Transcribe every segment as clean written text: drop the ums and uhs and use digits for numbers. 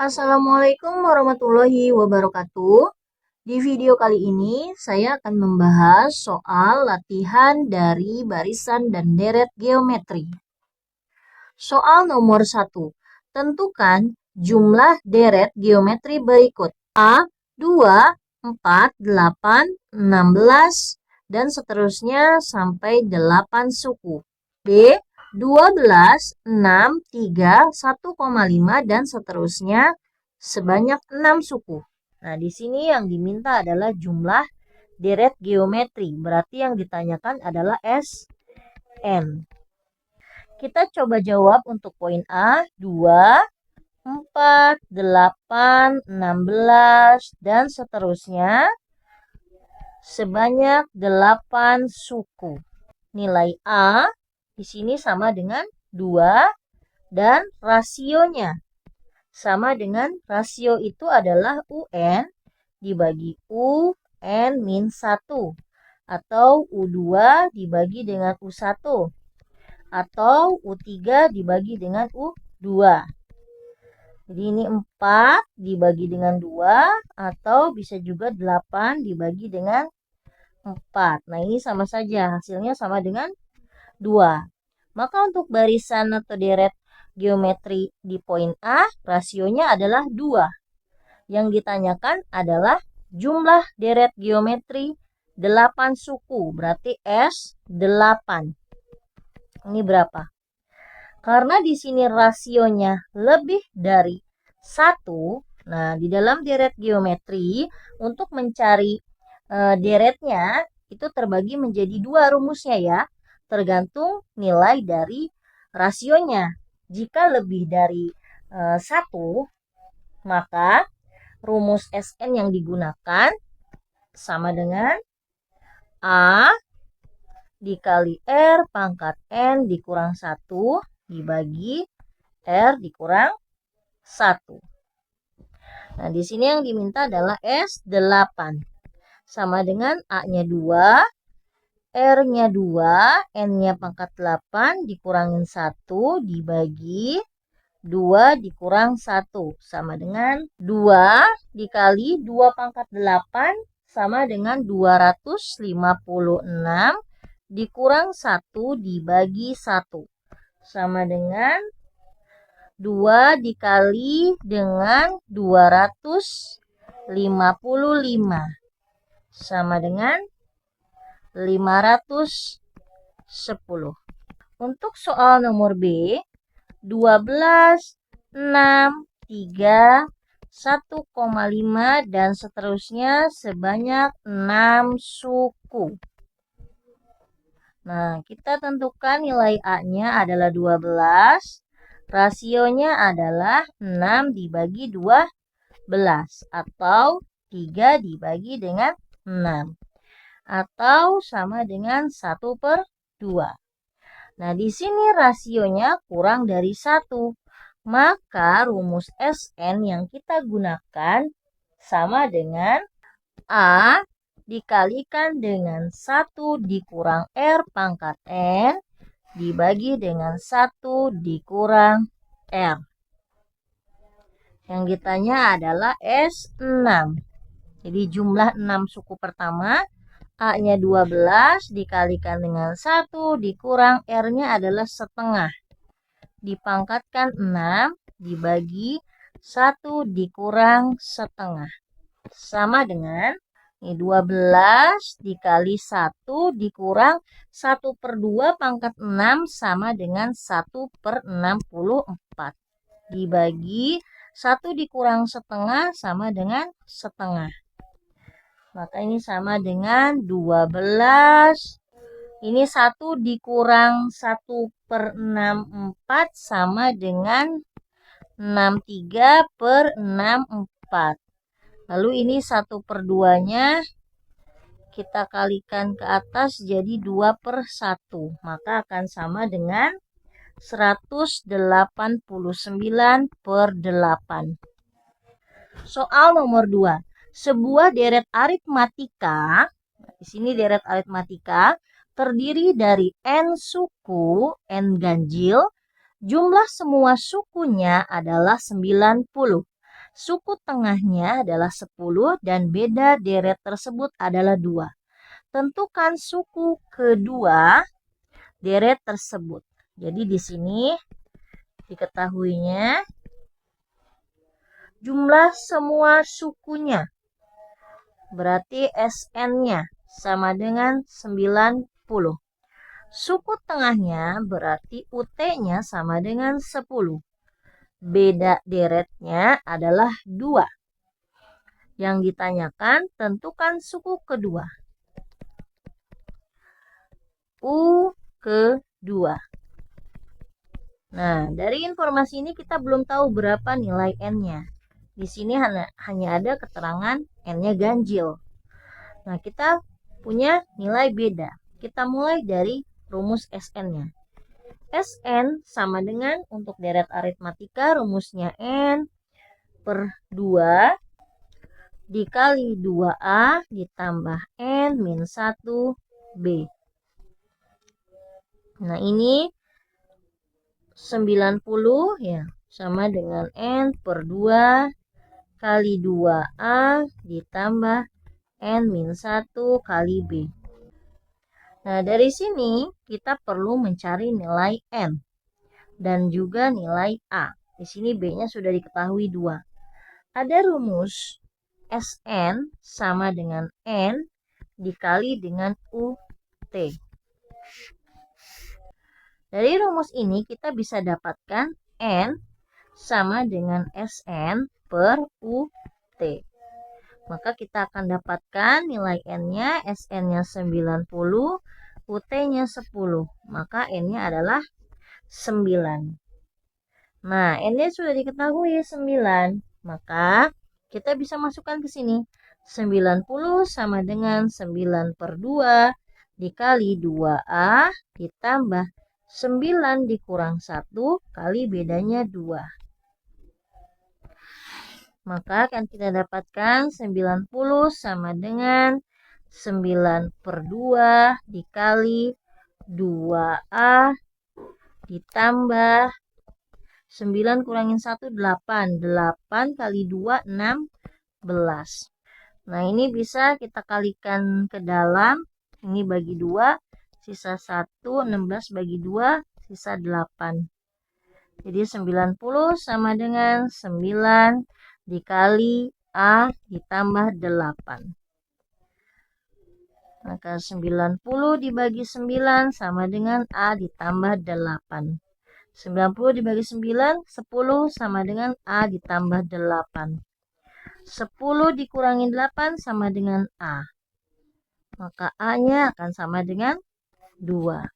Assalamualaikum warahmatullahi wabarakatuh. Di video kali ini saya akan membahas soal latihan dari barisan dan deret geometri. Soal nomor 1. Tentukan jumlah deret geometri berikut. A. 2, 4, 8, 16, dan seterusnya sampai 8 suku. B. 12, 6, 3, 1,5, dan seterusnya sebanyak 6 suku. Nah, di sini yang diminta adalah jumlah deret geometri. Berarti yang ditanyakan adalah SN. Kita coba jawab untuk poin A, 2, 4, 8, 16, dan seterusnya sebanyak 8 suku. Nilai A di sini sama dengan 2 dan rasionya sama dengan rasio itu adalah UN dibagi UN-1 atau U2 dibagi dengan U1 atau U3 dibagi dengan U2. Jadi ini 4 dibagi dengan 2 atau bisa juga 8 dibagi dengan 4. Nah, ini sama saja, hasilnya sama dengan 2. Maka untuk barisan atau deret geometri di poin A, rasionya adalah 2. Yang ditanyakan adalah jumlah deret geometri 8 suku, berarti S8. Ini berapa? Karena di sini rasionya lebih dari 1, nah di dalam deret geometri untuk mencari deretnya itu terbagi menjadi 2 rumusnya ya, tergantung nilai dari rasionya. Jika lebih dari 1, maka rumus SN yang digunakan sama dengan A dikali R pangkat N dikurang 1 dibagi R dikurang 1. Nah, di sini yang diminta adalah S8. Sama dengan A-nya 2, R-nya 2, N-nya pangkat 8 dikurangin 1 dibagi 2 dikurang 1. Sama dengan 2 dikali 2 pangkat 8 sama dengan 256 dikurang 1 dibagi 1. Sama dengan 2 dikali dengan 255 sama dengan 510. Untuk soal nomor B, 12, 6, 3, 1,5 dan seterusnya sebanyak 6 suku. Nah, kita tentukan nilai A-nya adalah 12. Rasionya adalah 6 dibagi 12 atau 3 dibagi dengan 6 atau sama dengan 1/2. Nah, di sini rasionya kurang dari 1. Maka rumus SN yang kita gunakan sama dengan A dikalikan dengan 1 dikurang R pangkat N dibagi dengan 1 dikurang R. Yang ditanya adalah S6. Jadi jumlah 6 suku pertama, A-nya 12 dikalikan dengan 1 dikurang R-nya adalah setengah. Dipangkatkan 6 dibagi 1 dikurang setengah. Sama dengan 12 dikali 1 dikurang 1/2 pangkat 6 sama dengan 1/64. Dibagi 1 dikurang setengah sama dengan setengah. Maka ini sama dengan 12. Ini 1 dikurang 1/64 sama dengan 63/64. Lalu ini 1/2-nya kita kalikan ke atas jadi 2/1. Maka akan sama dengan 189/8. Soal nomor 2. Sebuah deret aritmatika, di sini deret aritmatika terdiri dari N suku, N ganjil, jumlah semua sukunya adalah 90. Suku tengahnya adalah 10 dan beda deret tersebut adalah 2. Tentukan suku kedua deret tersebut. Jadi di sini diketahuinya jumlah semua sukunya. Berarti SN-nya sama dengan 90. Suku tengahnya berarti UT-nya sama dengan 10. Beda deretnya adalah 2. Yang ditanyakan, tentukan suku kedua. U kedua. Nah, dari informasi ini kita belum tahu berapa nilai N-nya. Di sini hanya ada keterangan N-nya ganjil. Nah, kita punya nilai beda. Kita mulai dari rumus SN-nya. SN sama dengan untuk deret aritmatika rumusnya N per 2 dikali 2A ditambah N min 1B. Nah, ini 90 ya sama dengan N per 2 kali 2A ditambah N min 1 kali B. Nah, dari sini kita perlu mencari nilai N dan juga nilai A. Di sini B-nya sudah diketahui 2. Ada rumus SN sama dengan N dikali dengan UT. Dari rumus ini kita bisa dapatkan N sama dengan SN per UT. Maka kita akan dapatkan nilai N-nya, SN-nya 90, UT-nya 10. Maka N-nya adalah 9. Nah, N-nya sudah diketahui 9. Maka kita bisa masukkan ke sini. 90 sama dengan 9 per 2 dikali 2A ditambah 9 dikurang 1 kali bedanya 2. Maka akan kita dapatkan 90 sama dengan 9 per 2 dikali 2A ditambah 9 kurangin 1, 8. 8 kali 2, 16. Nah, ini bisa kita kalikan ke dalam. Ini bagi 2. Sisa 1, 16 bagi 2, sisa 8. Jadi 90 sama dengan 9 dikali A ditambah 8. Maka 90 dibagi 9 sama dengan A ditambah 8. 90 dibagi 9, 10 sama dengan A ditambah 8. 10 dikurangi 8 sama dengan A. Maka A-nya akan sama dengan 2.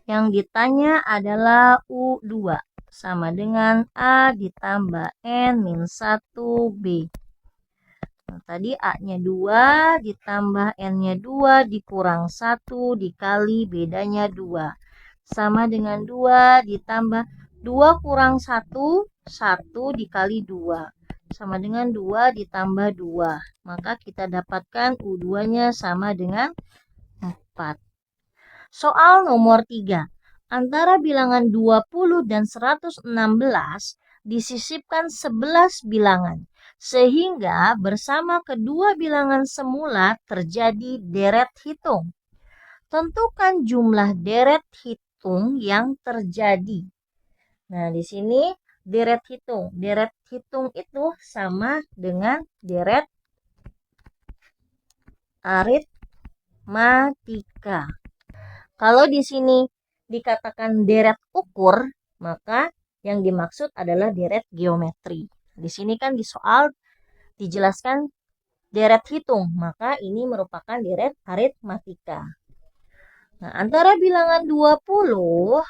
Yang ditanya adalah U2 sama dengan A ditambah N min 1B. Nah, tadi A-nya 2 ditambah N-nya 2 dikurang 1 dikali bedanya 2. Sama dengan 2 ditambah 2 kurang 1, 1 dikali 2. Sama dengan 2 ditambah 2. Maka kita dapatkan U2-nya sama dengan 4. Soal nomor 3. Antara bilangan 20 dan 116 disisipkan 11 bilangan. Sehingga bersama kedua bilangan semula terjadi deret hitung. Tentukan jumlah deret hitung yang terjadi. Nah, di sini deret hitung. Deret hitung itu sama dengan deret aritmatika. Kalau di sini dikatakan deret ukur, maka yang dimaksud adalah deret geometri. Di sini kan di soal dijelaskan deret hitung, maka ini merupakan deret aritmatika. Nah, antara bilangan 20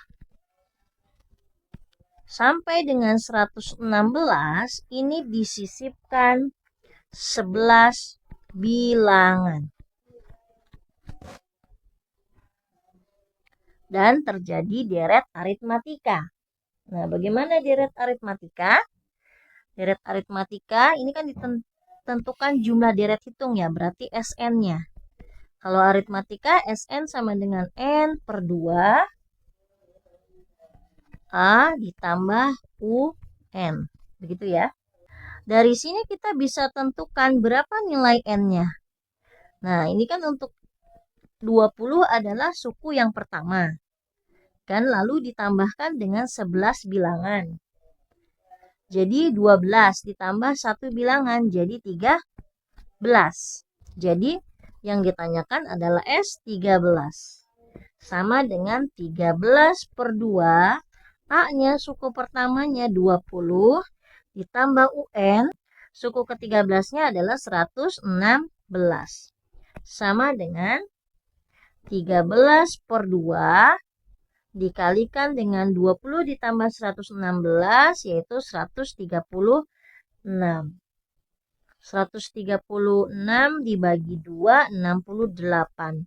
sampai dengan 116 ini disisipkan 11 bilangan. Dan terjadi deret aritmatika. Nah, bagaimana deret aritmatika? Deret aritmatika ini kan ditentukan jumlah deret hitung ya, berarti SN-nya. Kalau aritmatika, SN sama dengan N per 2 A ditambah UN. Begitu ya. Dari sini kita bisa tentukan berapa nilai N-nya. Nah, ini kan untuk 20 adalah suku yang pertama. Kan lalu ditambahkan dengan 11 bilangan. Jadi 12 ditambah 1 bilangan jadi 13. Jadi yang ditanyakan adalah S13. Sama dengan 13 per 2. A-nya suku pertamanya 20 ditambah UN. Suku ke-13-nya adalah 116. Sama dengan 13 per 2 dikalikan dengan 20 ditambah 116 yaitu 136. 136 dibagi 2, 68.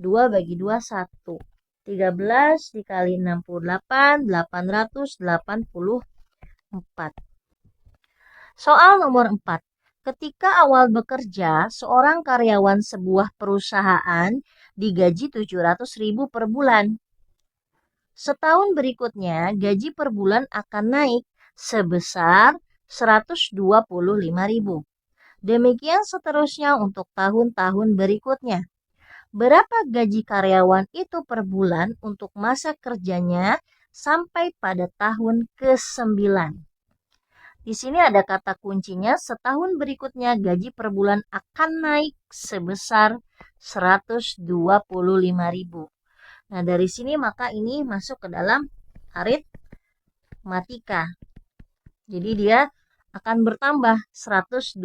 2 bagi 2, 1. 13 dikali 68, 884. Soal nomor 4. Ketika awal bekerja, seorang karyawan sebuah perusahaan digaji 700.000 per bulan. Setahun berikutnya, gaji per bulan akan naik sebesar 125.000. Demikian seterusnya untuk tahun-tahun berikutnya. Berapa gaji karyawan itu per bulan untuk masa kerjanya sampai pada tahun ke-9? Di sini ada kata kuncinya, setahun berikutnya gaji per bulan akan naik sebesar 125.000. Nah, dari sini maka ini masuk ke dalam aritmatika. Jadi dia akan bertambah 125.000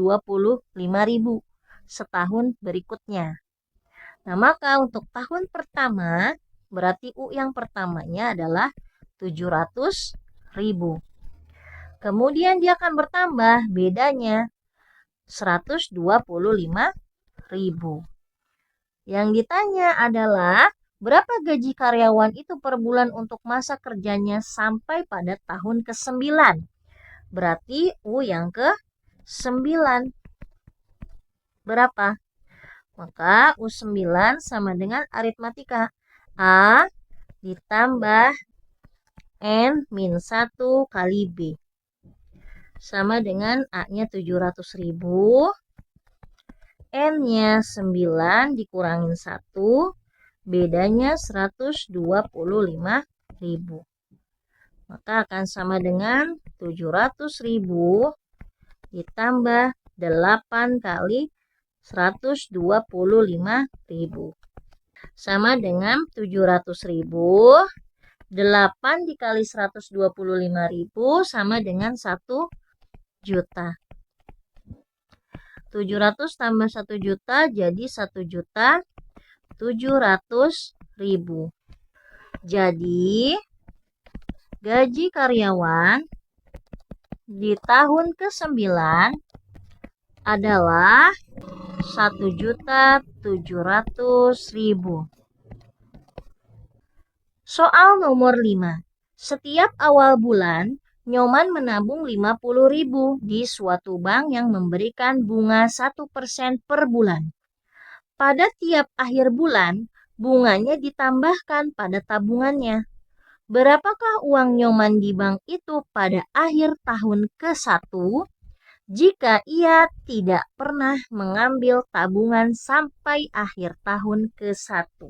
setahun berikutnya. Nah, maka untuk tahun pertama berarti U yang pertamanya adalah 700.000. Kemudian dia akan bertambah bedanya 125.000. Yang ditanya adalah berapa gaji karyawan itu per bulan untuk masa kerjanya sampai pada tahun ke-9? Berarti U yang ke-9. Berapa? Maka U9 sama dengan aritmatika. A ditambah N min 1 kali B. Sama dengan A-nya 700.000. N-nya 9 dikurangin 1. Bedanya 125.000. Maka akan sama dengan 700.000 ditambah 8 kali 125.000. Sama dengan 700.000. 8 dikali 125.000 sama dengan 1 juta. 700 tambah 1 juta jadi 1.700.000. Jadi gaji karyawan di tahun ke-9 adalah 1.700.000. Soal nomor 5. Setiap awal bulan, Nyoman menabung 50.000 di suatu bank yang memberikan bunga 1% per bulan. Pada tiap akhir bulan, bunganya ditambahkan pada tabungannya. Berapakah uang Nyoman di bank itu pada akhir tahun ke-1 jika ia tidak pernah mengambil tabungan sampai akhir tahun ke-1?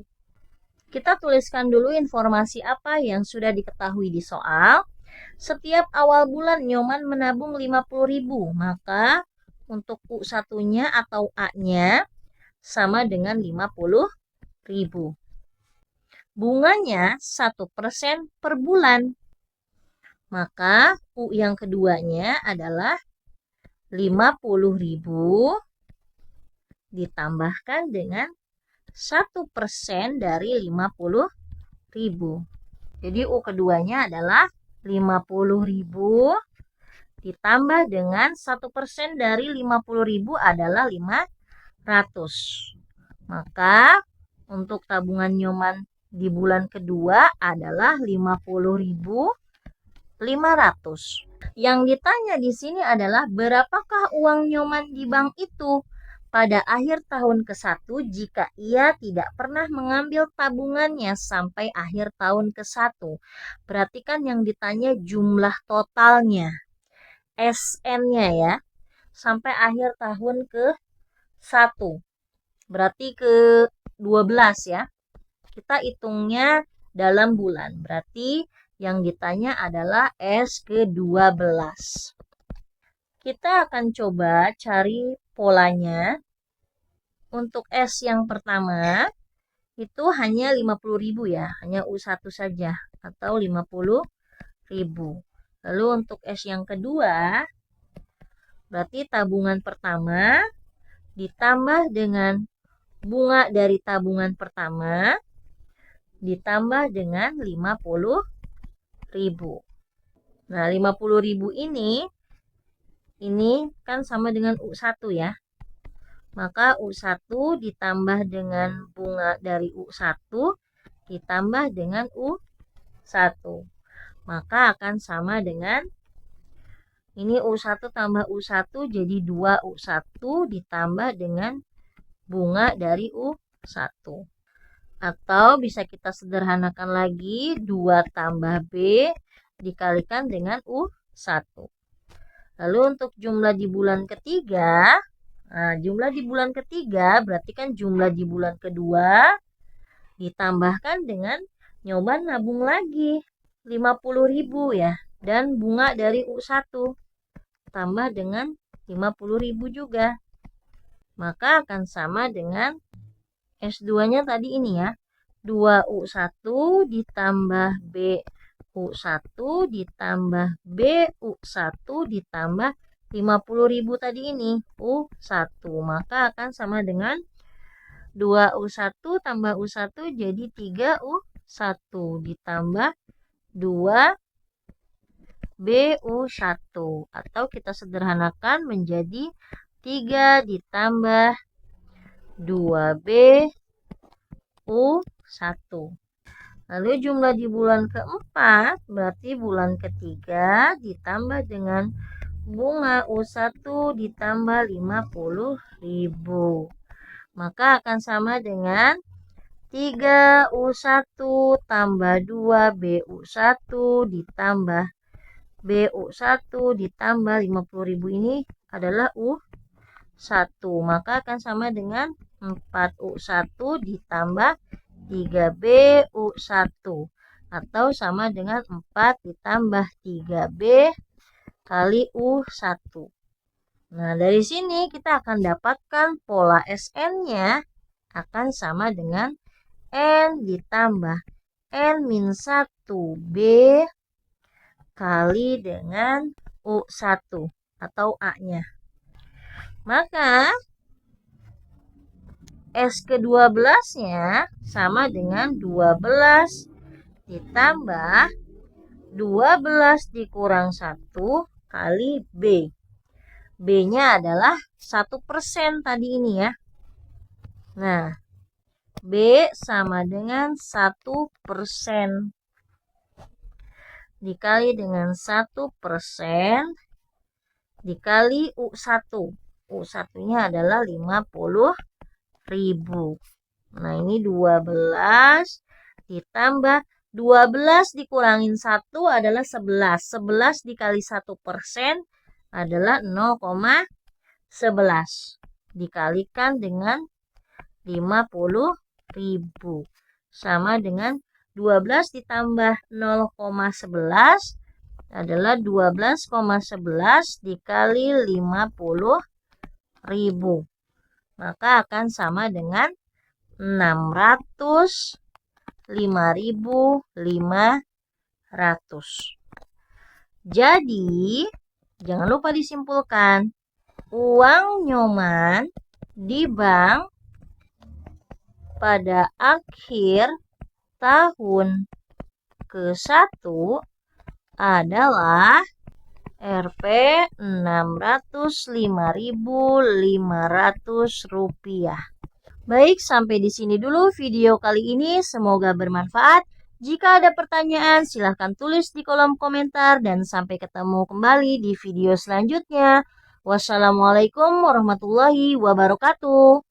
Kita tuliskan dulu informasi apa yang sudah diketahui di soal. Setiap awal bulan Nyoman menabung 50.000, maka untuk U1-nya atau A-nya sama dengan 50.000. Bunganya 1% per bulan. Maka U yang keduanya adalah 50.000 ditambahkan dengan 1% dari 50.000. Jadi U keduanya adalah 50.000 ditambah dengan 1% dari 50.000 adalah 500. Maka untuk tabungan Nyoman di bulan kedua adalah 50.500. Yang ditanya di sini adalah berapakah uang Nyoman di bank itu pada akhir tahun ke-1 jika ia tidak pernah mengambil tabungannya sampai akhir tahun ke-1. Perhatikan yang ditanya jumlah totalnya. SN-nya ya, sampai akhir tahun ke-1. Berarti ke-12 ya. Kita hitungnya dalam bulan. Berarti yang ditanya adalah S ke-12. Kita akan coba cari polanya. Untuk S yang pertama, itu hanya 50.000 ya. Hanya U1 saja. Atau 50.000. Lalu untuk S yang kedua, berarti tabungan pertama ditambah dengan bunga dari tabungan pertama ditambah dengan 50.000. Nah, 50.000 ini kan sama dengan U1 ya. Maka U1 ditambah dengan bunga dari U1 ditambah dengan U1. Maka akan sama dengan ini U1 tambah U1 jadi 2U1 ditambah dengan bunga dari U1. Atau bisa kita sederhanakan lagi, 2 tambah B dikalikan dengan U1. Lalu untuk jumlah di bulan ketiga, nah jumlah di bulan ketiga berarti kan jumlah di bulan kedua ditambahkan dengan nyoba nabung lagi 50.000 ya. Dan bunga dari U1 tambah dengan 50.000 juga. Maka akan sama dengan S2-nya tadi ini ya. 2U1 ditambah BU1 ditambah BU1 ditambah 50.000 tadi ini. U1. Maka akan sama dengan 2U1 tambah U1 jadi 3U1 ditambah 2BU1. Atau kita sederhanakan menjadi 3 ditambah 2BU1. Lalu jumlah di bulan keempat berarti bulan ketiga ditambah dengan bunga U1 ditambah 50.000. Maka akan sama dengan 3U1 tambah 2BU1 ditambah BU1 ditambah 50.000 ini adalah U1. Maka akan sama dengan 4U1 ditambah 3BU1. Atau sama dengan 4 ditambah 3B kali U1. Nah, dari sini kita akan dapatkan pola SN-nya akan sama dengan N ditambah N-1B kali dengan U1 atau A-nya. Maka S ke-12-nya sama dengan 12 ditambah 12 dikurang 1 kali B. B-nya adalah 1% tadi ini ya. Nah, B sama dengan 1% dikali dengan 1% dikali U1. U1-nya adalah 50.000. Nah, ini 12 ditambah 12 dikurangin 1 adalah 11. 11 dikali 1% adalah 0,11. Dikalikan dengan 50.000. Sama dengan 12 ditambah 0,11 adalah 12,11 dikali 50.000. Maka akan sama dengan 605.500. Jadi, jangan lupa disimpulkan. Uang Nyoman di bank pada akhir tahun ke-1 adalah Rp 605.500. Baik, sampai di sini dulu video kali ini. Semoga bermanfaat. Jika ada pertanyaan, silahkan tulis di kolom komentar dan sampai ketemu kembali di video selanjutnya. Wassalamualaikum warahmatullahi wabarakatuh.